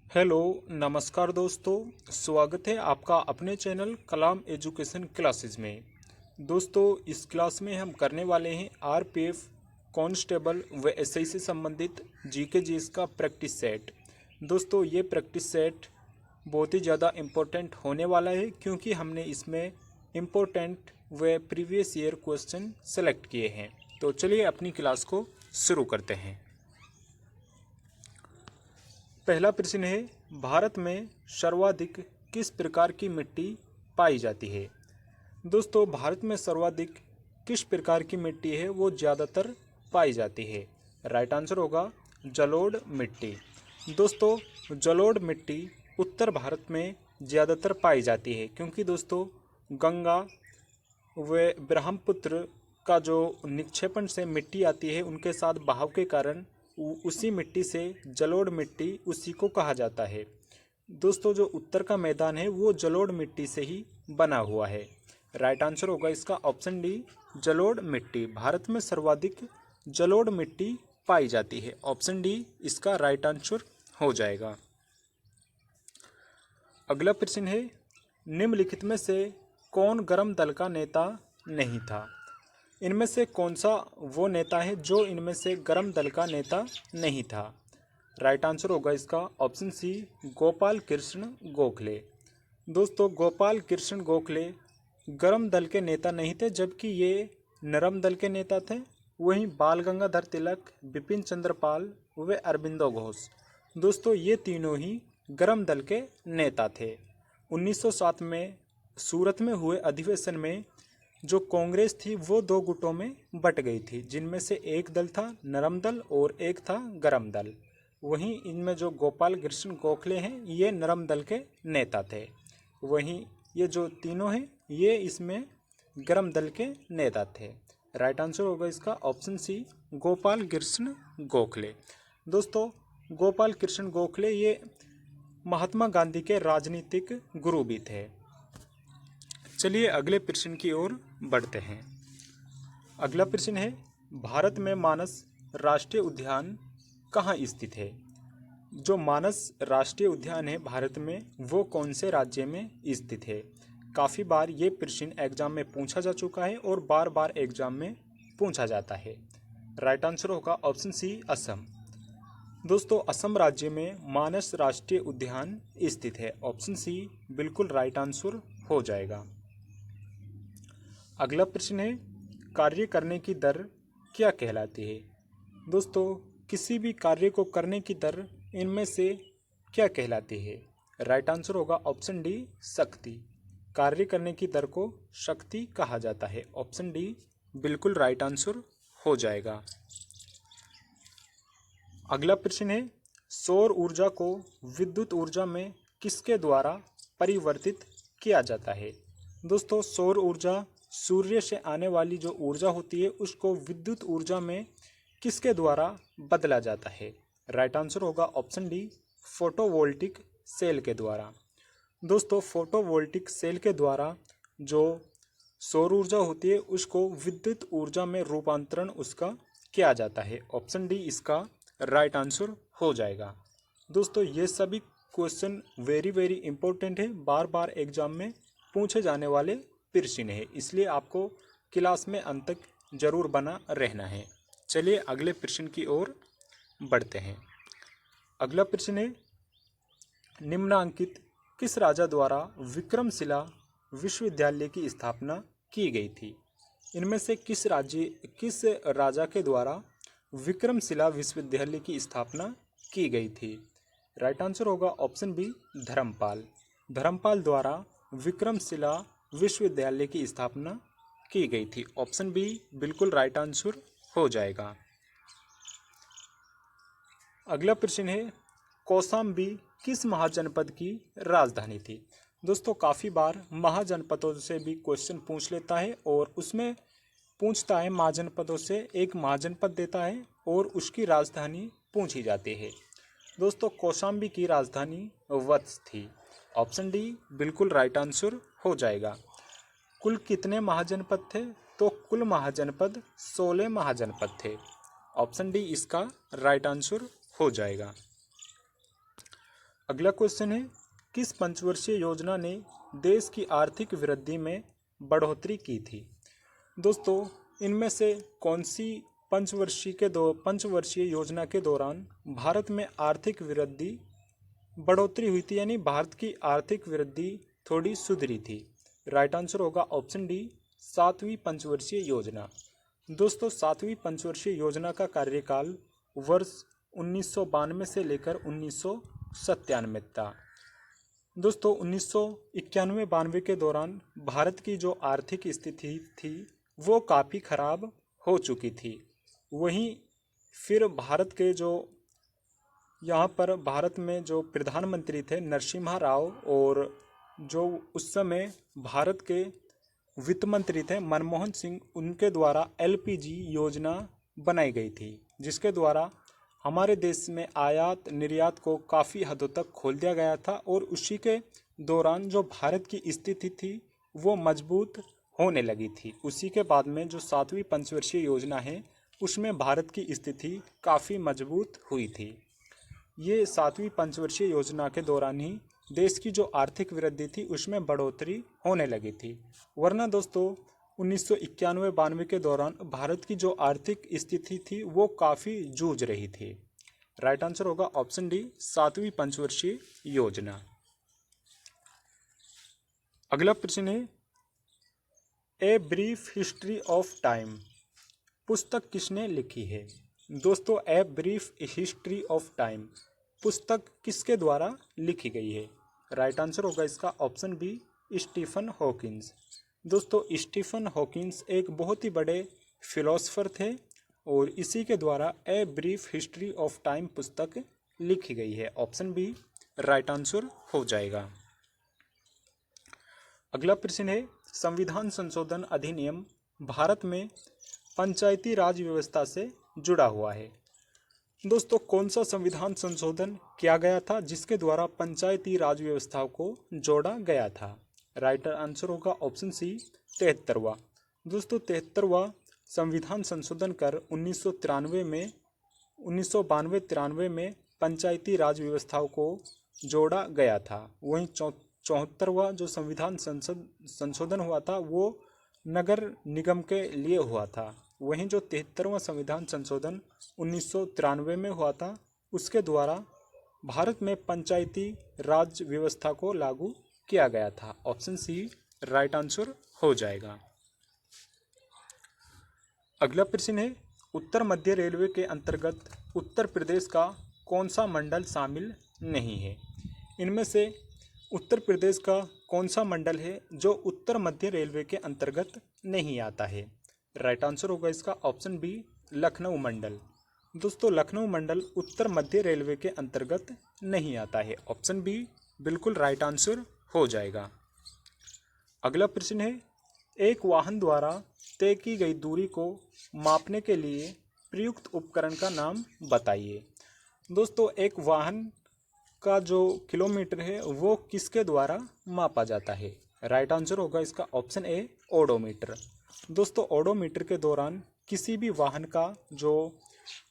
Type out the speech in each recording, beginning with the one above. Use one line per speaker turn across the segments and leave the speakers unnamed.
Hello नमस्कार दोस्तों। स्वागत है आपका अपने चैनल कलाम एजुकेशन क्लासेस में। दोस्तों इस क्लास में हम करने वाले हैं आरपीएफ कांस्टेबल व एसआई से संबंधित जीके जीएस का प्रैक्टिस सेट। दोस्तों ये प्रैक्टिस सेट बहुत ही ज़्यादा इम्पोर्टेंट होने वाला है क्योंकि हमने इसमें इम्पोर्टेंट व प्रीवियस ईयर क्वेश्चन सेलेक्ट किए हैं। तो चलिए अपनी क्लास को शुरू करते हैं। पहला प्रश्न है, भारत में सर्वाधिक किस प्रकार की मिट्टी पाई जाती है। दोस्तों भारत में सर्वाधिक किस प्रकार की मिट्टी है वो ज़्यादातर पाई जाती है। राइट आंसर होगा जलोढ़ मिट्टी। दोस्तों जलोढ़ मिट्टी उत्तर भारत में ज़्यादातर पाई जाती है क्योंकि दोस्तों गंगा व ब्रह्मपुत्र का जो निक्षेपण से मिट्टी आती है उनके साथ बहाव के कारण उसी मिट्टी से जलोढ़ मिट्टी उसी को कहा जाता है। दोस्तों जो उत्तर का मैदान है वो जलोढ़ मिट्टी से ही बना हुआ है। राइट आंसर होगा इसका ऑप्शन डी जलोढ़ मिट्टी। भारत में सर्वाधिक जलोढ़ मिट्टी पाई जाती है। ऑप्शन डी इसका राइट आंसर हो जाएगा। अगला प्रश्न है, निम्नलिखित में से कौन गर्म दल का नेता नहीं था। इनमें से कौन सा वो नेता है जो इनमें से गर्म दल का नेता नहीं था। राइट आंसर होगा इसका ऑप्शन सी गोपाल कृष्ण गोखले। दोस्तों गोपाल कृष्ण गोखले गर्म दल के नेता नहीं थे जबकि ये नरम दल के नेता थे। वहीं बाल गंगाधर तिलक, बिपिन चंद्र पाल व अरबिंदो घोष दोस्तों ये तीनों ही गर्म दल के नेता थे। 1907 में सूरत में हुए अधिवेशन में जो कांग्रेस थी वो दो गुटों में बट गई थी, जिनमें से एक दल था नरम दल और एक था गरम दल। वहीं इनमें जो गोपाल कृष्ण गोखले हैं ये नरम दल के नेता थे। वहीं ये जो तीनों हैं ये इसमें गरम दल के नेता थे। राइट आंसर होगा इसका ऑप्शन सी गोपाल कृष्ण गोखले। दोस्तों गोपाल कृष्ण गोखले ये महात्मा गांधी के राजनीतिक गुरु भी थे। चलिए अगले प्रश्न की ओर बढ़ते हैं। अगला प्रश्न है, भारत में मानस राष्ट्रीय उद्यान कहाँ स्थित है। जो मानस राष्ट्रीय उद्यान है भारत में वो कौन से राज्य में स्थित है। काफ़ी बार ये प्रश्न एग्जाम में पूछा जा चुका है और बार बार एग्जाम में पूछा जाता है। राइट आंसर होगा ऑप्शन सी असम। दोस्तों असम राज्य में मानस राष्ट्रीय उद्यान स्थित है। ऑप्शन सी बिल्कुल राइट आंसर हो जाएगा। अगला प्रश्न है, कार्य करने की दर क्या कहलाती है। दोस्तों किसी भी कार्य को करने की दर इनमें से क्या कहलाती है। राइट आंसर होगा ऑप्शन डी शक्ति। कार्य करने की दर को शक्ति कहा जाता है। ऑप्शन डी बिल्कुल राइट आंसर हो जाएगा। अगला प्रश्न है, सौर ऊर्जा को विद्युत ऊर्जा में किसके द्वारा परिवर्तित किया जाता है। दोस्तों सौर ऊर्जा सूर्य से आने वाली जो ऊर्जा होती है उसको विद्युत ऊर्जा में किसके द्वारा बदला जाता है। राइट आंसर होगा ऑप्शन डी फोटोवोल्टिक सेल के द्वारा। दोस्तों फोटोवोल्टिक सेल के द्वारा जो सौर ऊर्जा होती है उसको विद्युत ऊर्जा में रूपांतरण उसका किया जाता है। ऑप्शन डी इसका राइट आंसर हो जाएगा। दोस्तों ये सभी क्वेश्चन वेरी इंपॉर्टेंट है, बार बार एग्जाम में पूछे जाने वाले प्रश्न है, इसलिए आपको क्लास में अंत तक जरूर बना रहना है। चलिए अगले प्रश्न की ओर बढ़ते हैं। अगला प्रश्न है, निम्नांकित किस राजा द्वारा विक्रमशिला विश्वविद्यालय की स्थापना की गई थी। इनमें से किस राजा के द्वारा विक्रमशिला विश्वविद्यालय की स्थापना की गई थी। राइट आंसर होगा ऑप्शन बी धर्मपाल। धर्मपाल द्वारा विक्रमशिला विश्वविद्यालय की स्थापना की गई थी। ऑप्शन बी बिल्कुल राइट आंसर हो जाएगा। अगला प्रश्न है, कौशाम्बी किस महाजनपद की राजधानी थी। दोस्तों काफ़ी बार महाजनपदों से भी क्वेश्चन पूछ लेता है और उसमें पूछता है महाजनपदों से, एक महाजनपद देता है और उसकी राजधानी पूछी जाती है। दोस्तों कौशाम्बी की राजधानी वत्स थी। ऑप्शन डी बिल्कुल राइट आंसर हो जाएगा। कुल कितने महाजनपद थे, तो कुल महाजनपद 16 महाजनपद थे। ऑप्शन डी इसका राइट आंसर हो जाएगा। अगला क्वेश्चन है, किस पंचवर्षीय योजना ने देश की आर्थिक वृद्धि में बढ़ोतरी की थी? दोस्तों, इनमें से कौन सी पंचवर्षीय योजना के दौरान भारत में आर्थिक वृद्धि बढ़ोतरी हुई थी, यानी भारत की आर्थिक वृद्धि थोड़ी सुधरी थी? राइट आंसर होगा ऑप्शन डी, सातवीं पंचवर्षीय योजना। दोस्तों, सातवीं पंचवर्षीय योजना का कार्यकाल वर्ष 1992 से लेकर 1997 था। दोस्तों, 1991-92 के दौरान भारत की जो आर्थिक स्थिति थी वो काफ़ी खराब हो चुकी थी। वहीं फिर भारत में जो प्रधानमंत्री थे नरसिम्हा राव, और जो उस समय भारत के वित्त मंत्री थे मनमोहन सिंह, उनके द्वारा एलपीजी योजना बनाई गई थी, जिसके द्वारा हमारे देश में आयात निर्यात को काफ़ी हदों तक खोल दिया गया था, और उसी के दौरान जो भारत की स्थिति थी वो मजबूत होने लगी थी। उसी के बाद में जो सातवीं पंचवर्षीय योजना है उसमें भारत की स्थिति काफ़ी मजबूत हुई थी। ये सातवीं पंचवर्षीय योजना के दौरान ही देश की जो आर्थिक वृद्धि थी उसमें बढ़ोतरी होने लगी थी, वरना दोस्तों 1991-92 के दौरान भारत की जो आर्थिक स्थिति थी वो काफ़ी जूझ रही थी। राइट आंसर होगा ऑप्शन डी, सातवीं पंचवर्षीय योजना। अगला प्रश्न है, a brief history of time पुस्तक किसने लिखी है? दोस्तों, a brief history of time पुस्तक किसके द्वारा लिखी गई है? राइट आंसर होगा इसका ऑप्शन बी, स्टीफन हॉकिंस। दोस्तों, स्टीफन हॉकिंस एक बहुत ही बड़े फिलोसोफर थे, और इसी के द्वारा a brief history of time पुस्तक लिखी गई है। ऑप्शन बी राइट आंसर हो जाएगा। अगला प्रश्न है, संविधान संशोधन अधिनियम भारत में पंचायती राज व्यवस्था से जुड़ा हुआ है। दोस्तों, कौन सा संविधान संशोधन किया गया था जिसके द्वारा पंचायती राज व्यवस्था को जोड़ा गया था? राइट आंसर होगा ऑप्शन सी, 73वां। दोस्तों, 73वां संविधान संशोधन कर 1992-93 में पंचायती राज व्यवस्थाओं को जोड़ा गया था। वहीं 74वां जो संविधान संशोधन हुआ था वो नगर निगम के लिए हुआ था। वहीं जो 73वां संविधान संशोधन 1993 में हुआ था उसके द्वारा भारत में पंचायती राज व्यवस्था को लागू किया गया था। ऑप्शन सी राइट आंसर हो जाएगा। अगला प्रश्न है, उत्तर मध्य रेलवे के अंतर्गत उत्तर प्रदेश का कौन सा मंडल शामिल नहीं है? इनमें से उत्तर प्रदेश का कौन सा मंडल है जो उत्तर मध्य रेलवे के अंतर्गत नहीं आता है? राइट आंसर होगा इसका ऑप्शन बी, लखनऊ मंडल। दोस्तों, लखनऊ मंडल उत्तर मध्य रेलवे के अंतर्गत नहीं आता है। ऑप्शन बी बिल्कुल राइट आंसर हो जाएगा। अगला प्रश्न है, एक वाहन द्वारा तय की गई दूरी को मापने के लिए प्रयुक्त उपकरण का नाम बताइए। दोस्तों, एक वाहन का जो किलोमीटर है वो किसके द्वारा मापा जाता है? राइट आंसर होगा इसका ऑप्शन ए, ओडोमीटर। दोस्तों, ओडोमीटर के दौरान किसी भी वाहन का जो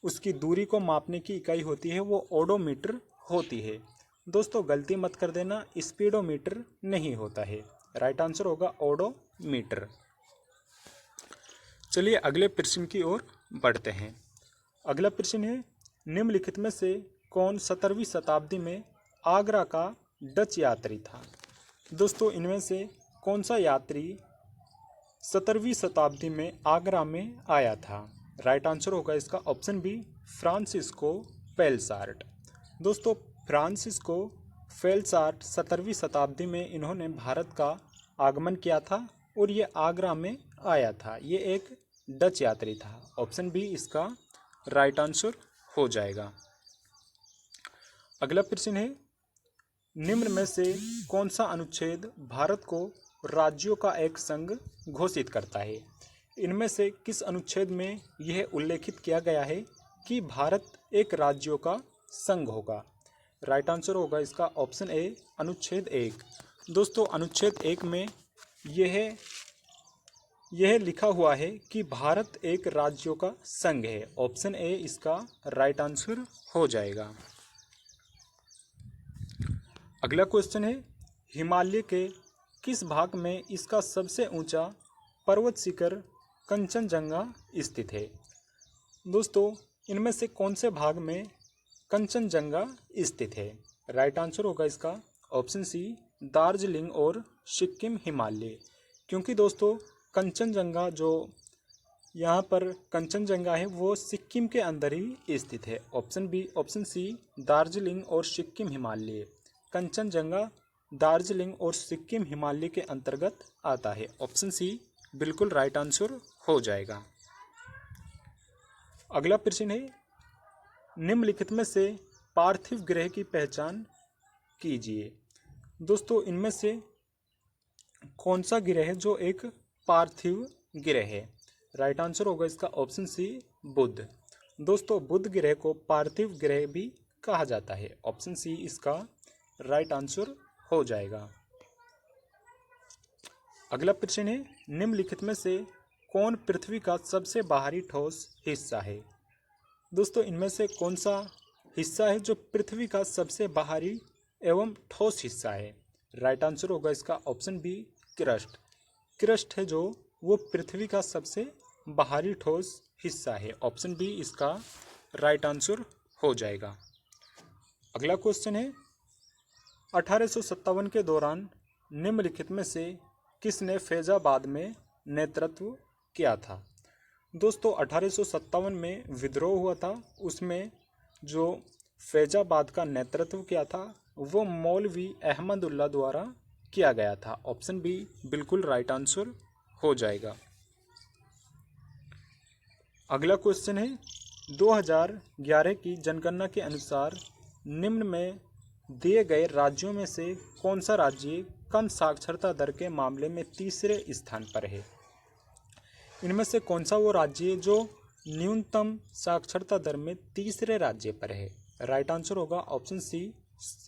उसकी दूरी को मापने की इकाई होती है वो ओडोमीटर होती है। दोस्तों, गलती मत कर देना, स्पीडोमीटर नहीं होता है। राइट आंसर होगा ओडोमीटर। चलिए अगले प्रश्न की ओर बढ़ते हैं। अगला प्रश्न है, निम्नलिखित में से कौन 17वीं शताब्दी में आगरा का डच यात्री था? दोस्तों, इनमें से कौन सा यात्री 17वीं शताब्दी में आगरा में आया था? राइट आंसर होगा इसका ऑप्शन बी, फ्रांसिस्को पेलसार्ट। दोस्तों, फ्रांसिस्को पेलसार्ट 17वीं शताब्दी में इन्होंने भारत का आगमन किया था और ये आगरा में आया था। ये एक डच यात्री था। ऑप्शन बी इसका राइट आंसर हो जाएगा। अगला प्रश्न है, निम्न में से कौन सा अनुच्छेद भारत को राज्यों का एक संघ घोषित करता है? इनमें से किस अनुच्छेद में यह उल्लेखित किया गया है कि भारत एक राज्यों का संघ होगा? राइट आंसर होगा इसका ऑप्शन ए, अनुच्छेद 1। दोस्तों, अनुच्छेद 1 में यह लिखा हुआ है कि भारत एक राज्यों का संघ है। ऑप्शन ए इसका राइट आंसर हो जाएगा। अगला क्वेश्चन है, हिमालय के किस भाग में इसका सबसे ऊंचा पर्वत शिखर कंचनजंगा स्थित है? दोस्तों, इनमें से कौन से भाग में कंचनजंगा स्थित है? राइट आंसर होगा इसका ऑप्शन सी, दार्जिलिंग और सिक्किम हिमालय। क्योंकि दोस्तों कंचनजंगा जो यहाँ पर कंचनजंगा है वो सिक्किम के अंदर ही स्थित है। Option B, option C, Darjeeling और सिक्किम हिमालय। कंचनजंगा दार्जिलिंग और सिक्किम हिमालय के अंतर्गत आता है। ऑप्शन सी बिल्कुल राइट आंसर हो जाएगा। अगला प्रश्न है, निम्नलिखित में से पार्थिव ग्रह की पहचान कीजिए। दोस्तों, इनमें से कौन सा ग्रह है जो एक पार्थिव ग्रह है? राइट आंसर होगा इसका ऑप्शन सी, बुध। दोस्तों, बुध ग्रह को पार्थिव ग्रह भी कहा जाता है। ऑप्शन सी इसका राइट आंसर हो जाएगा। अगला प्रश्न है, निम्नलिखित में से कौन पृथ्वी का सबसे बाहरी ठोस हिस्सा है? दोस्तों, इनमें से कौन सा हिस्सा है जो पृथ्वी का सबसे बाहरी एवं ठोस हिस्सा है? राइट आंसर होगा इसका ऑप्शन बी, क्रस्ट। क्रस्ट है जो वो पृथ्वी का सबसे बाहरी ठोस हिस्सा है। ऑप्शन बी इसका राइट आंसर हो जाएगा। अगला क्वेश्चन है, 1857 के दौरान निम्नलिखित में से किसने फैजाबाद में नेतृत्व किया था? दोस्तों, 1857 में विद्रोह हुआ था, उसमें जो फैजाबाद का नेतृत्व किया था वो मौलवी अहमदुल्ला द्वारा किया गया था। ऑप्शन बी बिल्कुल राइट आंसर हो जाएगा। अगला क्वेश्चन है, 2011 की जनगणना के अनुसार निम्न में दिए गए राज्यों में से कौन सा राज्य कम साक्षरता दर के मामले में तीसरे स्थान पर है? इनमें से कौन सा वो राज्य है जो न्यूनतम साक्षरता दर में तीसरे राज्य पर है? राइट आंसर होगा ऑप्शन सी,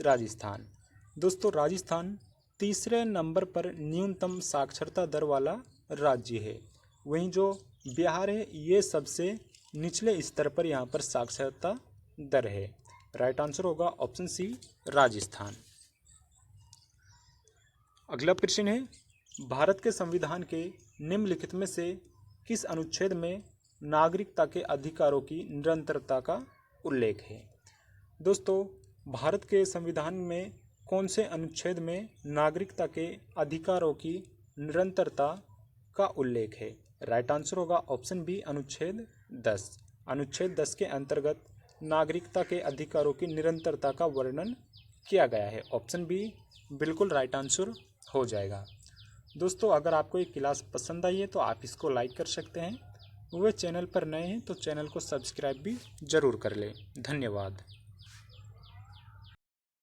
राजस्थान। दोस्तों, राजस्थान तीसरे नंबर पर न्यूनतम साक्षरता दर वाला राज्य है। वहीं जो बिहार है ये सबसे निचले स्तर पर यहाँ पर साक्षरता दर है। राइट आंसर होगा ऑप्शन सी, राजस्थान। अगला प्रश्न है, भारत के संविधान के निम्नलिखित में से किस अनुच्छेद में नागरिकता के अधिकारों की निरंतरता का उल्लेख है? दोस्तों, भारत के संविधान में कौन से अनुच्छेद में नागरिकता के अधिकारों की निरंतरता का उल्लेख है? राइट आंसर होगा ऑप्शन बी, अनुच्छेद 10। अनुच्छेद 10 के अंतर्गत नागरिकता के अधिकारों की निरंतरता का वर्णन किया गया है। ऑप्शन बी बिल्कुल राइट आंसर हो जाएगा। दोस्तों, अगर आपको ये क्लास पसंद आई है तो आप इसको लाइक कर सकते हैं। वे चैनल पर नए हैं तो चैनल को सब्सक्राइब भी ज़रूर कर लें। धन्यवाद।